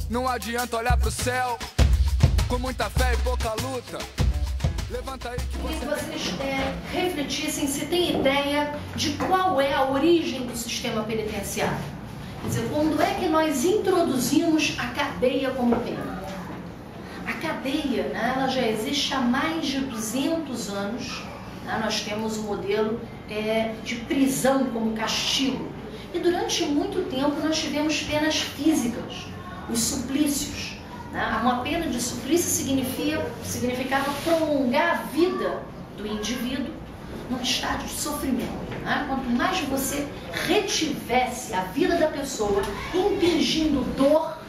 Não adianta olhar pro céu com muita fé e pouca luta. Levanta aí que você... vocês refletissem se tem ideia de qual é a origem do sistema penitenciário. Quer dizer, quando é que nós introduzimos a cadeia como pena? A cadeia, né, ela já existe há mais de 200 anos. Né, nós temos o modelo de prisão como castigo. E durante muito tempo nós tivemos penas físicas, os suplícios. Né? Uma pena de suplício significava prolongar a vida do indivíduo num estágio de sofrimento. Né? Quanto mais você retivesse a vida da pessoa impingindo dor,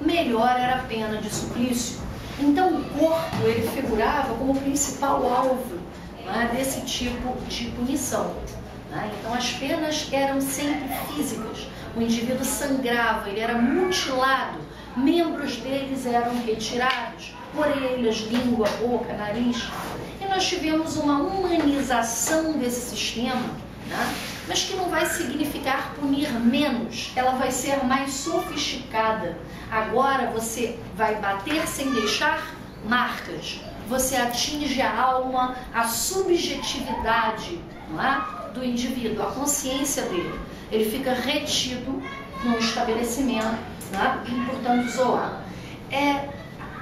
melhor era a pena de suplício. Então o corpo ele figurava como o principal alvo, né, desse tipo de punição. Né? Então as penas eram sempre físicas. O indivíduo sangrava, ele era mutilado, membros deles eram retirados, orelhas, língua, boca, nariz. E nós tivemos uma humanização desse sistema, né? Mas que não vai significar punir menos, ela vai ser mais sofisticada. Agora você vai bater sem deixar marcas, você atinge a alma, a subjetividade, não é, do indivíduo, a consciência dele. Ele fica retido num estabelecimento, né, e, portanto, isolado.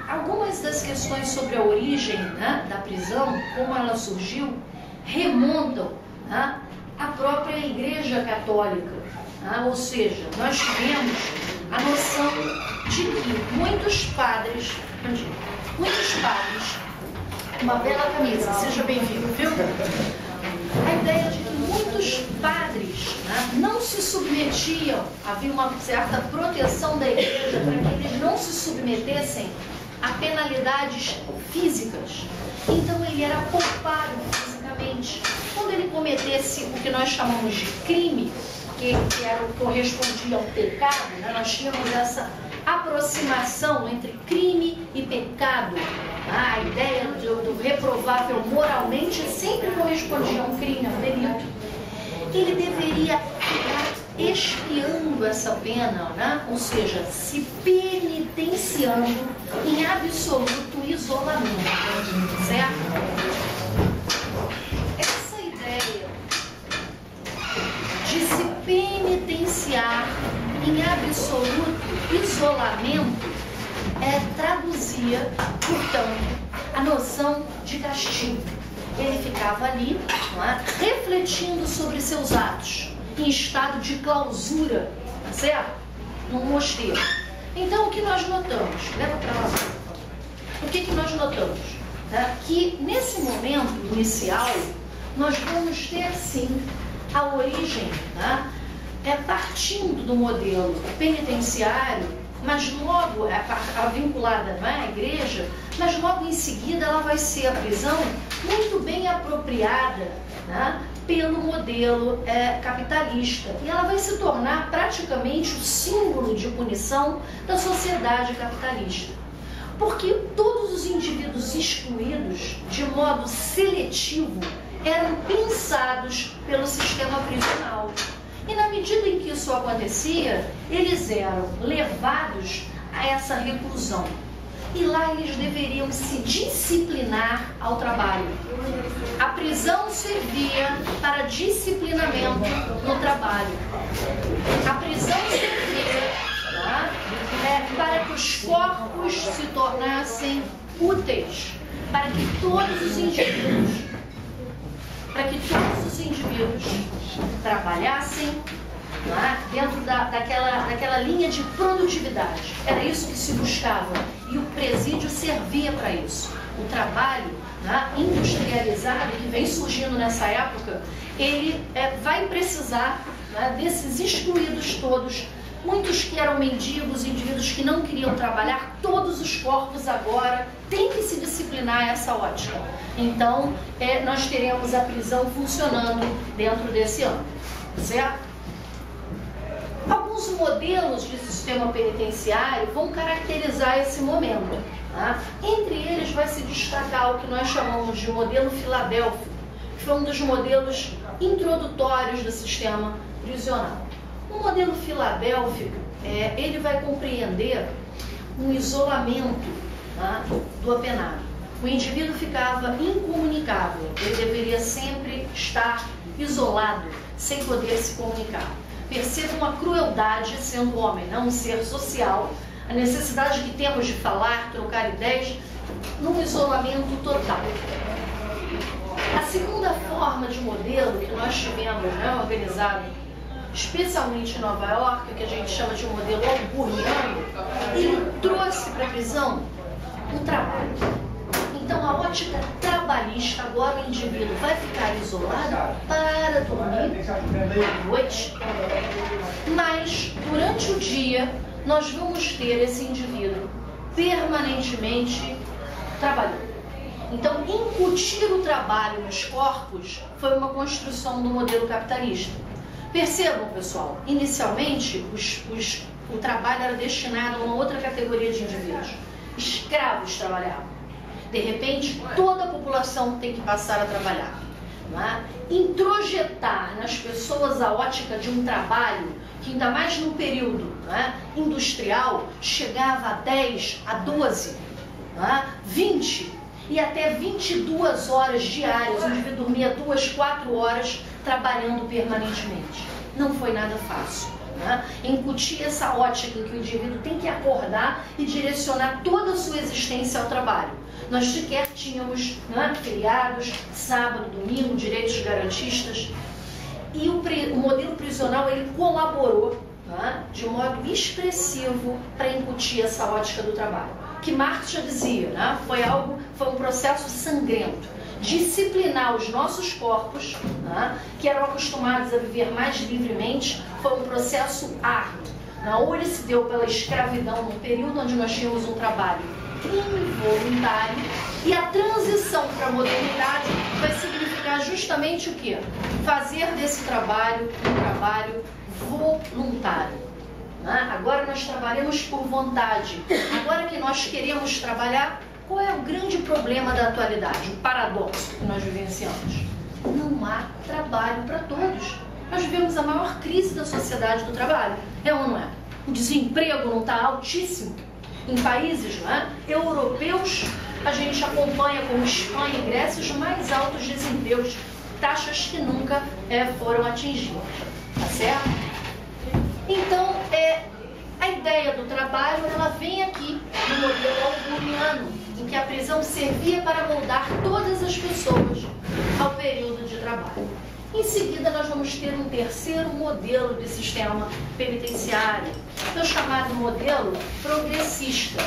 Algumas das questões sobre a origem, né, da prisão, como ela surgiu, remontam, né, à própria Igreja Católica. Né? Ou seja, nós tivemos a noção de que muitos padres, uma bela camisa, seja bem-vindo, viu? A ideia de que muitos padres, né, não se submetiam, havia uma certa proteção da igreja para que eles não se submetessem a penalidades físicas. Então ele era poupado fisicamente. Quando ele cometesse o que nós chamamos de crime, que correspondia ao pecado, né, nós tínhamos essa aproximação entre crime e pecado. A ideia do reprovável moralmente sempre correspondia a um crime, a um delito. Ele deveria ficar expiando essa pena, né? Ou seja, se penitenciando em absoluto isolamento, certo? Essa ideia de se penitenciar em absoluto isolamento traduzia, portanto, a noção de castigo. Ele ficava ali, não é, refletindo sobre seus atos, em estado de clausura, tá certo? Num mosteiro. Então, o que nós notamos? Leva para lá. O que nós notamos? Que nesse momento inicial, nós vamos ter, sim, a origem, né, partindo do modelo penitenciário, mas logo, vinculada, não é, à igreja, mas logo em seguida ela vai ser a prisão muito bem apropriada, né, pelo modelo capitalista. E ela vai se tornar praticamente o símbolo de punição da sociedade capitalista. Porque todos os indivíduos excluídos, de modo seletivo, eram pensados pelo sistema prisional. E na medida em que isso acontecia, eles eram levados a essa reclusão. E lá eles deveriam se disciplinar ao trabalho. A prisão servia para disciplinamento no trabalho. A prisão servia, tá, para que os corpos se tornassem úteis, para que todos os indivíduos trabalhassem, né, dentro daquela linha de produtividade. Era isso que se buscava e o presídio servia para isso. O trabalho, né, industrializado que vem surgindo nessa época, ele vai precisar, né, desses excluídos todos, muitos que eram mendigos, indivíduos que não queriam trabalhar, todos os corpos agora têm que se disciplinar a essa ótica. Então, nós teremos a prisão funcionando dentro desse âmbito, certo? Alguns modelos de sistema penitenciário vão caracterizar esse momento. Tá? Entre eles vai se destacar o que nós chamamos de modelo filadélfico, que foi um dos modelos introdutórios do sistema prisional. O modelo filadélfico, ele vai compreender um isolamento, tá, do apenado. O indivíduo ficava incomunicável, ele deveria sempre estar isolado, sem poder se comunicar. Percebam a crueldade, sendo homem, não um ser social, a necessidade que temos de falar, trocar ideias, num isolamento total. A segunda forma de modelo que nós tivemos, né, organizado especialmente em Nova York, que a gente chama de um modelo auburniano, ele trouxe para a prisão o trabalho. Então, a ótica trabalhista, agora o indivíduo vai ficar isolado para dormir à noite, mas durante o dia nós vamos ter esse indivíduo permanentemente trabalhando. Então, incutir o trabalho nos corpos foi uma construção do modelo capitalista. Percebam, pessoal, inicialmente o trabalho era destinado a uma outra categoria de indivíduos. Escravos trabalhavam. De repente, toda a população tem que passar a trabalhar. Não é? Introjetar nas pessoas a ótica de um trabalho que, ainda mais no período, não é, industrial, chegava a 10, a 12, não é, 20 e até 22 horas diárias, onde ele dormia 2, 4 horas trabalhando permanentemente. Não foi nada fácil. Né? Incutir essa ótica em que o indivíduo tem que acordar e direcionar toda a sua existência ao trabalho. Nós sequer tínhamos, né, feriados, sábado, domingo, direitos garantistas. E o modelo prisional ele colaborou, né, de um modo expressivo para incutir essa ótica do trabalho. Que Marx já dizia, né, foi um processo sangrento. Disciplinar os nossos corpos, né, que eram acostumados a viver mais livremente, foi um processo árduo. Ou ele se deu pela escravidão num período onde nós tínhamos um trabalho involuntário, e a transição para a modernidade vai significar justamente o quê? Fazer desse trabalho um trabalho voluntário. Agora nós trabalhamos por vontade. Agora que nós queremos trabalhar, qual é o grande problema da atualidade? O paradoxo que nós vivenciamos? Não há trabalho para todos. Nós vivemos a maior crise da sociedade do trabalho. É ou não é? O desemprego não está altíssimo. Em países, não é, europeus, a gente acompanha como Espanha e Grécia os mais altos desempregos, taxas que nunca foram atingidas. Tá certo? Então, a ideia do trabalho, ela vem aqui no modelo auburniano, em que a prisão servia para moldar todas as pessoas ao período de trabalho. Em seguida, nós vamos ter um terceiro modelo de sistema penitenciário, que é o chamado modelo progressista.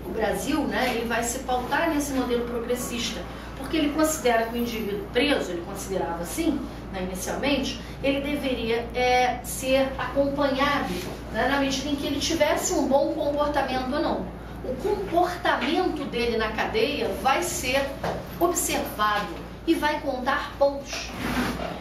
O Brasil, né, ele vai se pautar nesse modelo progressista, porque ele considera que o indivíduo preso, ele considerava assim, né, inicialmente, ele deveria ser acompanhado, né, na medida em que ele tivesse um bom comportamento ou não. O comportamento dele na cadeia vai ser observado e vai contar pontos.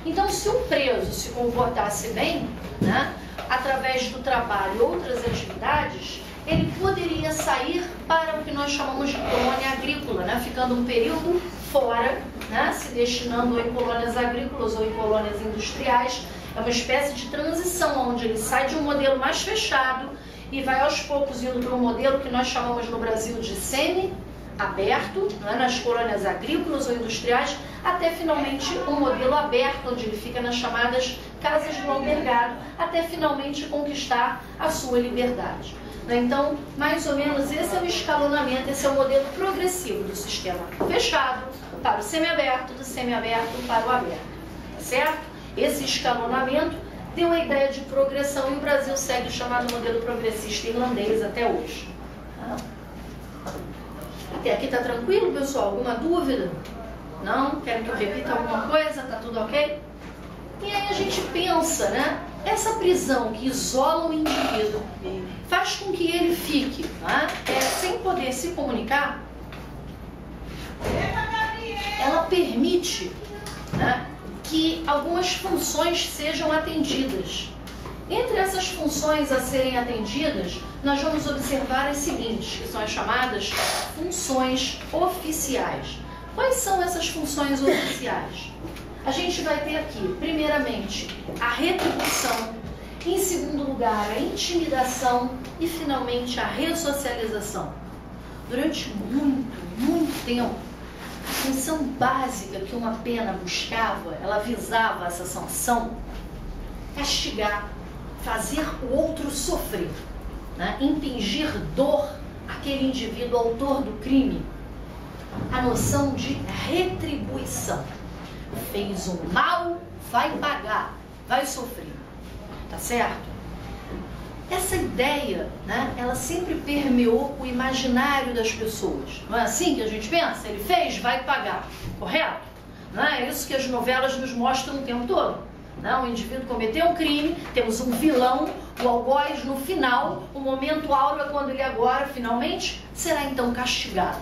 Então, se o preso se comportasse bem, né, através do trabalho e outras atividades, ele poderia sair para o que nós chamamos de colônia agrícola, né, ficando um período fora, né, se destinando ou em colônias agrícolas ou em colônias industriais. É uma espécie de transição, onde ele sai de um modelo mais fechado e vai aos poucos indo para um modelo que nós chamamos no Brasil de semi-aberto, né, nas colônias agrícolas ou industriais, até finalmente um modelo aberto, onde ele fica nas chamadas casas do albergado, até finalmente conquistar a sua liberdade. Então, mais ou menos esse é o escalonamento, esse é o modelo progressivo do sistema fechado para o semiaberto, do semiaberto para o aberto, tá certo? Esse escalonamento deu a ideia de progressão e o Brasil segue o chamado modelo progressista irlandês até hoje. Até aqui tá tranquilo, pessoal? Alguma dúvida? Não? Querem que eu repita alguma coisa? Tá tudo ok? E aí a gente pensa, né? Essa prisão que isola o indivíduo faz com que ele fique, né, sem poder se comunicar. Ela permite, né, que algumas funções sejam atendidas. Entre essas funções a serem atendidas, nós vamos observar as seguintes, que são as chamadas funções oficiais. Quais são essas funções oficiais? A gente vai ter aqui, primeiramente, a retribuição. Em segundo lugar, a intimidação e, finalmente, a ressocialização. Durante muito tempo, a função básica que uma pena buscava, ela visava essa sanção, castigar, fazer o outro sofrer, né? Impingir dor àquele indivíduo autor do crime. A noção de retribuição. Fez um mal, vai pagar, vai sofrer. Tá certo? Essa ideia, né, ela sempre permeou o imaginário das pessoas. Não é assim que a gente pensa? Ele fez, vai pagar. Correto? Não é isso que as novelas nos mostram o tempo todo. Não, o indivíduo cometeu um crime, temos um vilão, o algoz no final, o momento áureo é quando ele agora, finalmente, será então castigado.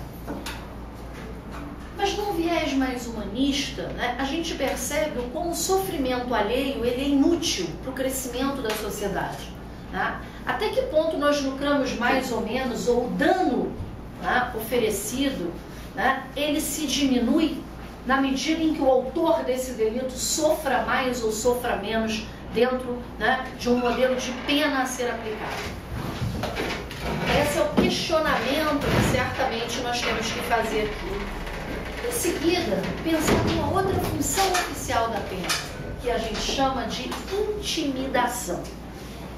Mas num viés mais humanista, né, a gente percebe como o sofrimento alheio ele é inútil para o crescimento da sociedade. Né? Até que ponto nós lucramos mais ou menos, ou o dano, né, oferecido, né, ele se diminui na medida em que o autor desse delito sofra mais ou sofra menos dentro, né, de um modelo de pena a ser aplicado. Esse é o questionamento que certamente nós temos que fazer aqui. Em seguida, pensar numa outra função oficial da pena, que a gente chama de intimidação.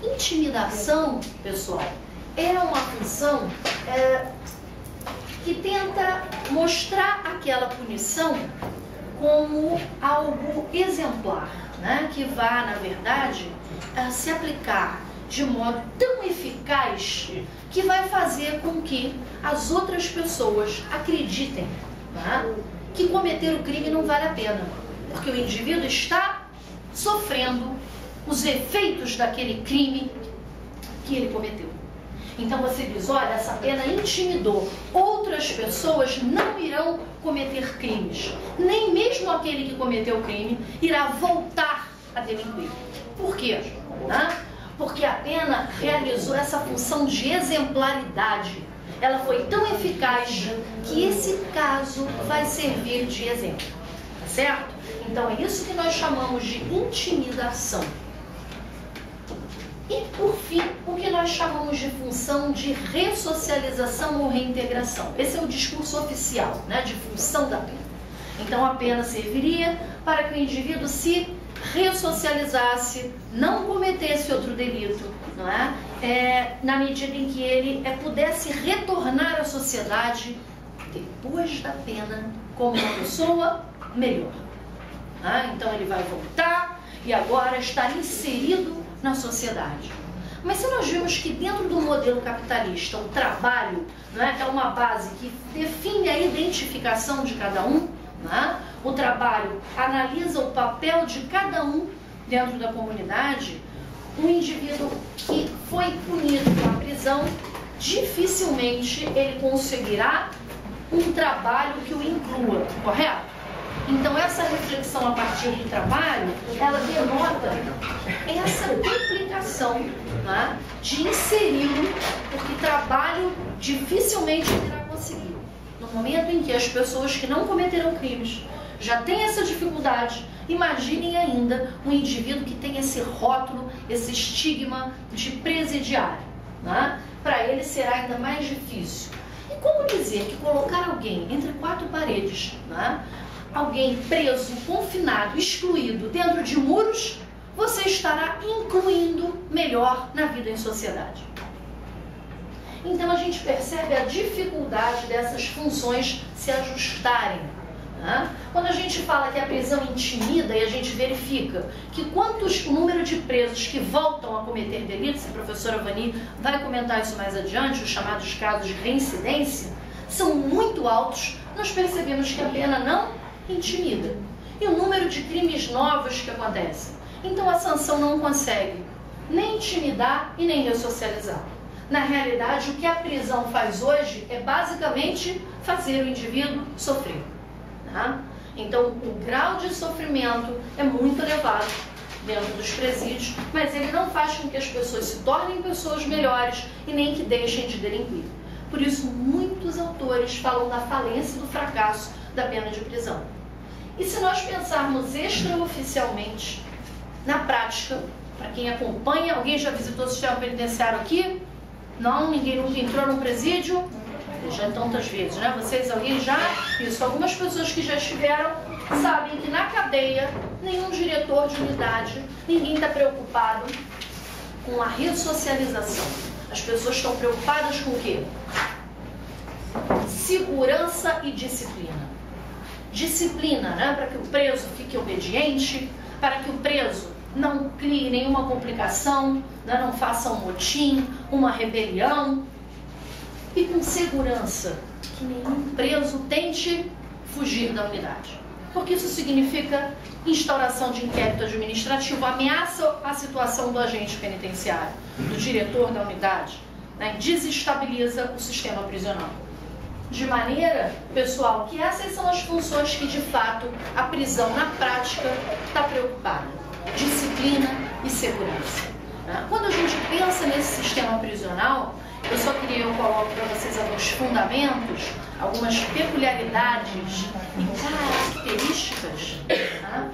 Intimidação, pessoal, é uma função que tenta mostrar aquela punição como algo exemplar, né? Que vá, na verdade, se aplicar de modo tão eficaz que vai fazer com que as outras pessoas acreditem, tá? Que cometer o crime não vale a pena, porque o indivíduo está sofrendo os efeitos daquele crime que ele cometeu. Então você diz, olha, essa pena intimidou, outras pessoas não irão cometer crimes, nem mesmo aquele que cometeu o crime irá voltar a delinquir. Por quê? Né? Porque a pena realizou essa função de exemplaridade. Ela foi tão eficaz que esse caso vai servir de exemplo, tá certo? Então é isso que nós chamamos de intimidação. E, por fim, o que nós chamamos de função de ressocialização ou reintegração. Esse é o discurso oficial, né, de função da pena. Então a pena serviria para que o indivíduo se ressocializasse, não cometesse outro delito, não é? Na medida em que ele pudesse retornar à sociedade depois da pena como uma pessoa melhor. Então ele vai voltar e agora estar inserido na sociedade. Mas se nós vemos que dentro do modelo capitalista o trabalho, não é uma base que define a identificação de cada um, não é? O trabalho analisa o papel de cada um dentro da comunidade, um indivíduo que foi punido com a prisão, dificilmente ele conseguirá um trabalho que o inclua, correto? Então essa reflexão a partir do trabalho, ela denota essa duplicação, né, de inseri-lo, porque trabalho dificilmente ele irá conseguir. No momento em que as pessoas que não cometeram crimes já têm essa dificuldade, imaginem ainda um indivíduo que tem esse rótulo, esse estigma de presidiário, né? Para ele será ainda mais difícil. E como dizer que colocar alguém entre quatro paredes, né, alguém preso, confinado, excluído dentro de muros, você estará incluindo melhor na vida em sociedade. Então a gente percebe a dificuldade dessas funções se ajustarem. Né? Quando a gente fala que a prisão intimida e a gente verifica que o número de presos que voltam a cometer delitos, a professora Vani vai comentar isso mais adiante, os chamados casos de reincidência, são muito altos, nós percebemos que a pena não intimida. E o número de crimes novos que acontecem. Então a sanção não consegue nem intimidar e nem ressocializar. Na realidade, o que a prisão faz hoje é basicamente fazer o indivíduo sofrer. Tá? Então o grau de sofrimento é muito elevado dentro dos presídios, mas ele não faz com que as pessoas se tornem pessoas melhores e nem que deixem de delinquir. Por isso, muitos autores falam da falência e do fracasso da pena de prisão. E se nós pensarmos extraoficialmente, na prática, Para quem acompanha, alguém já visitou o sistema penitenciário aqui? Não? Ninguém nunca entrou no presídio? Já tantas vezes, né? Vocês, alguém já? Isso, algumas pessoas que já estiveram sabem que na cadeia, nenhum diretor de unidade, ninguém está preocupado com a ressocialização. As pessoas estão preocupadas com o quê? Segurança e disciplina. Disciplina, né? Para que o preso fique obediente, para que o preso não crie nenhuma complicação, né? Não faça um motim, uma rebelião. E com segurança, que nenhum preso tente fugir da unidade. Porque isso significa instauração de inquérito administrativo, ameaça a situação do agente penitenciário, do diretor da unidade, né? Desestabiliza o sistema prisional. De maneira, pessoal, que essas são as funções que, de fato, a prisão, na prática, está preocupada. Disciplina e segurança. Né? Quando a gente pensa nesse sistema prisional, eu coloco para vocês alguns fundamentos, algumas peculiaridades e características. Tá?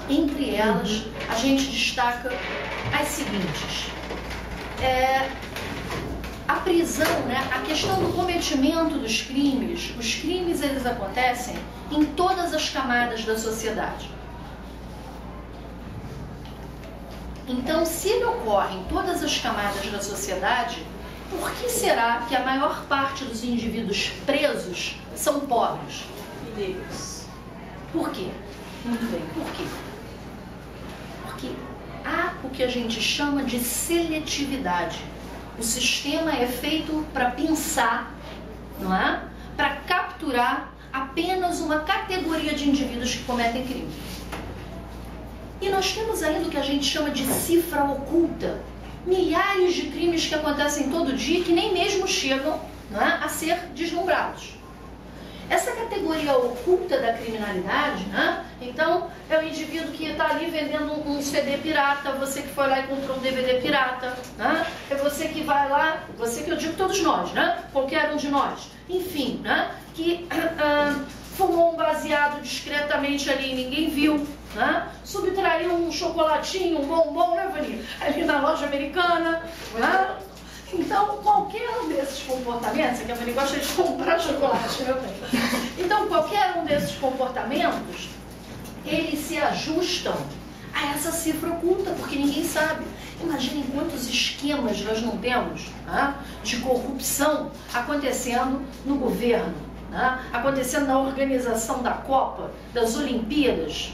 Entre elas, a gente destaca as seguintes. A prisão, né? A questão do cometimento dos crimes, os crimes eles acontecem em todas as camadas da sociedade. Então, se ele ocorre em todas as camadas da sociedade, por que será que a maior parte dos indivíduos presos são pobres e negros? Por quê? Muito bem, por quê? Porque há o que a gente chama de seletividade. O sistema é feito para pensar, não é? Para capturar apenas uma categoria de indivíduos que cometem crime. E nós temos ainda o que a gente chama de cifra oculta. Milhares de crimes que acontecem todo dia que nem mesmo chegam, não é, a ser deslumbrados. Essa categoria oculta da criminalidade, né? Então, é o indivíduo que está ali vendendo um CD pirata, você que foi lá e comprou um DVD pirata, né? É você que vai lá, você que eu digo todos nós, né? Qualquer um de nós. Enfim, né? Que fumou um baseado discretamente ali e ninguém viu, né? Subtraiu um chocolatinho, um bombom, né, Vani? Ali na loja americana, né? Então, qualquer um desses comportamentos, que a Vani gosta de comprar chocolate, meu bem. Então, qualquer um desses comportamentos, eles se ajustam a essa cifra oculta, porque ninguém sabe. Imaginem quantos esquemas nós não temos, né, de corrupção acontecendo no governo, né, acontecendo na organização da Copa, das Olimpíadas,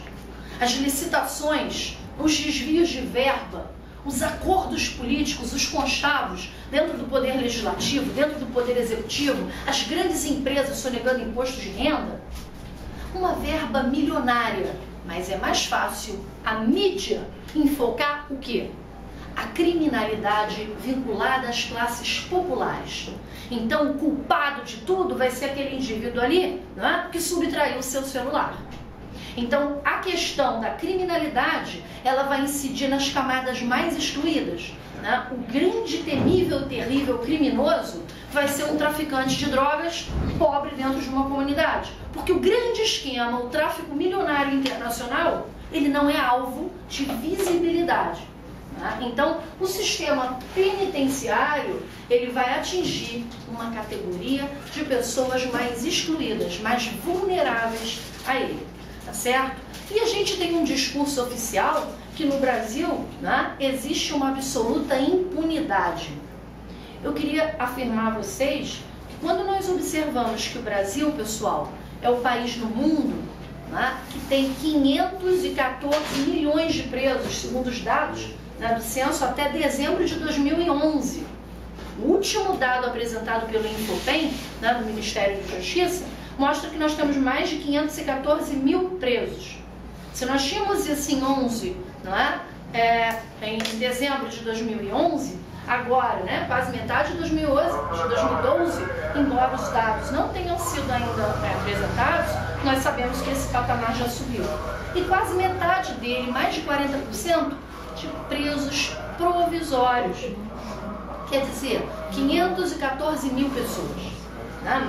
as licitações, os desvios de verba, os acordos políticos, os conchavos dentro do poder legislativo, dentro do poder executivo, as grandes empresas sonegando imposto de renda. Uma verba milionária, mas é mais fácil a mídia enfocar o quê? A criminalidade vinculada às classes populares. Então, o culpado de tudo vai ser aquele indivíduo ali, não é? Que subtraiu o seu celular. Então, a questão da criminalidade, ela vai incidir nas camadas mais excluídas, né? O grande, temível, terrível criminoso vai ser um traficante de drogas pobre dentro de uma comunidade. Porque o grande esquema, o tráfico milionário internacional, ele não é alvo de visibilidade. Né? Então, o sistema penitenciário, ele vai atingir uma categoria de pessoas mais excluídas, mais vulneráveis a ele. Tá certo? E a gente tem um discurso oficial que no Brasil, né, existe uma absoluta impunidade. Eu queria afirmar a vocês que quando nós observamos que o Brasil, pessoal, é o país no mundo, né, que tem 514 milhões de presos, segundo os dados, né, do censo até dezembro de 2011. O último dado apresentado pelo Infopem, né, do Ministério da Justiça, mostra que nós temos mais de 514 mil presos. Se nós tínhamos isso em 11, não é? Em dezembro de 2011, agora, né, quase metade de 2012, embora os dados não tenham sido ainda apresentados, nós sabemos que esse patamar já subiu. E quase metade dele, mais de 40%, de presos provisórios. Quer dizer, 514 mil pessoas.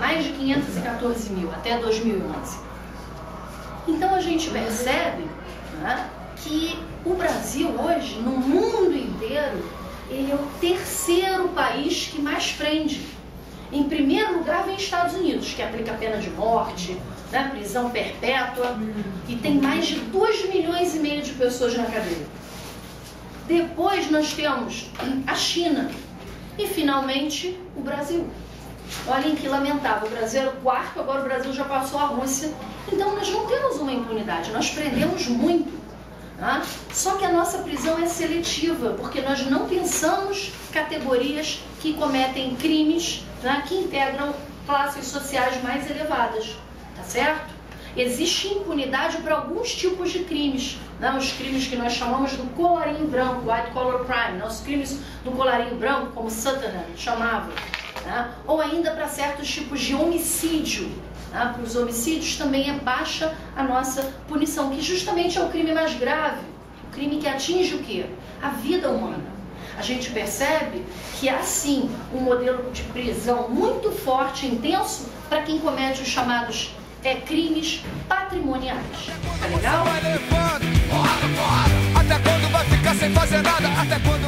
Mais de 514 mil até 2011. Então a gente percebe, né, que o Brasil hoje, no mundo inteiro, ele é o terceiro país que mais prende. Em primeiro lugar vem Estados Unidos, que aplica a pena de morte, né, prisão perpétua, e tem mais de 2,5 milhões de pessoas na cadeia. Depois nós temos a China e, finalmente, o Brasil. Olhem que lamentável, o Brasil era o quarto, agora o Brasil já passou a Rússia. Então nós não temos uma impunidade, nós prendemos muito. Tá? Só que a nossa prisão é seletiva, porque nós não pensamos categorias que cometem crimes, né, que integram classes sociais mais elevadas, tá certo? Existe impunidade para alguns tipos de crimes, né, os crimes que nós chamamos do colarinho branco, white collar crime, né, os crimes do colarinho branco, como Sutherland chamava, né, ou ainda para certos tipos de homicídio. Para os homicídios também é baixa a nossa punição, que justamente é o crime mais grave, o crime que atinge o quê? A vida humana. A gente percebe que há sim um modelo de prisão muito forte e intenso para quem comete os chamados crimes patrimoniais. Tá legal? Até quando vai ficar sem fazer nada? Até quando